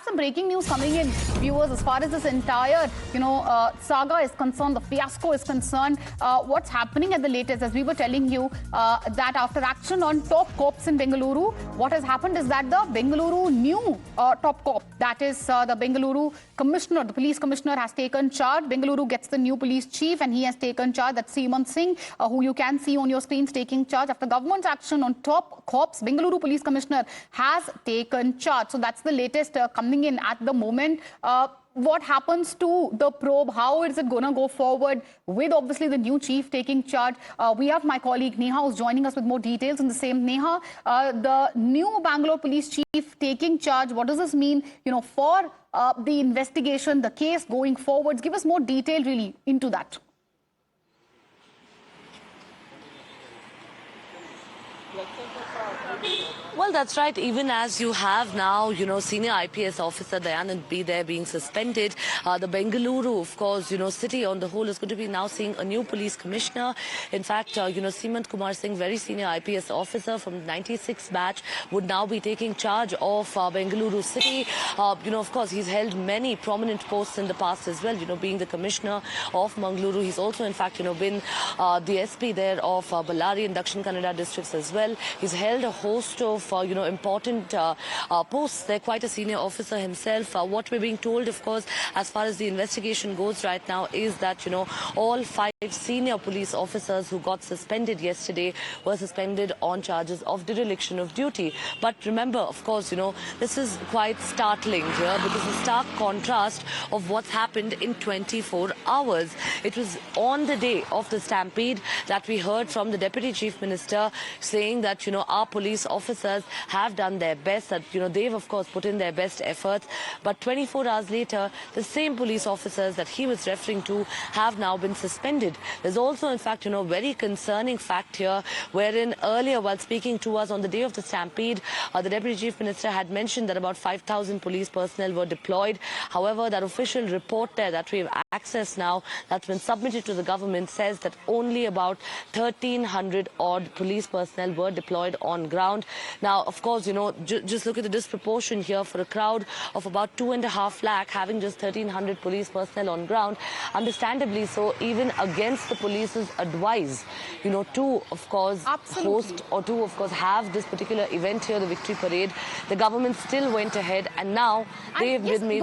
some breaking news coming in, viewers, as far as this entire, saga is concerned, the fiasco is concerned. What's happening at the latest, as we were telling you, that after action on top cops in Bengaluru, what has happened is that the Bengaluru new top cop, that is the Bengaluru Commissioner, the police commissioner has taken charge. Bengaluru gets the new police chief and he has taken charge. That's Seemanth Singh, who you can see on your screens taking charge. After government's action on top cops, Bengaluru police commissioner has taken charge. So that's the latest coming in at the moment. What happens to the probe? How is it going to go forward with obviously the new chief taking charge? We have my colleague Neha who's joining us with more details in the same. Neha, the new Bangalore police chief taking charge, what does this mean, for the investigation, the case going forwards? Give us more detail really into that. Well, that's right. Even as you have now, senior IPS officer Dayananda there being suspended, the Bengaluru, of course, city on the whole is going to be now seeing a new police commissioner. In fact, Seemanth Singh, very senior IPS officer from 96 batch, would now be taking charge of Bengaluru city. Of course, he's held many prominent posts in the past as well, being the commissioner of Mangaluru. He's also, in fact, been the SP there of Ballari and Dakshin Kannada districts as well. He's held a host of important posts. They're quite a senior officer himself. What we're being told, of course, as far as the investigation goes right now, is that, all 5 senior police officers who got suspended yesterday were suspended on charges of dereliction of duty. But remember, of course, this is quite startling here because the stark contrast of what's happened in 24 hours. It was on the day of the Stampede that we heard from the Deputy Chief Minister saying that, our police officers have done their best, that, they've, of course, put in their best efforts. But 24 hours later, the same police officers that he was referring to have now been suspended. There's also, in fact, very concerning fact here, wherein earlier, while speaking to us on the day of the Stampede, the Deputy Chief Minister had mentioned that about 5,000 police personnel were deployed. However, that official report there that we have accessed now, that's been submitted to the government, says that only about 1,300 odd police personnel were deployed on ground. Now, of course, just look at the disproportion here for a crowd of about 2.5 lakh having just 1,300 police personnel on ground. Understandably so, even against the police's advice, to, of course, host or to, of course, have this particular event here, the victory parade, the government still went ahead and now they've been made.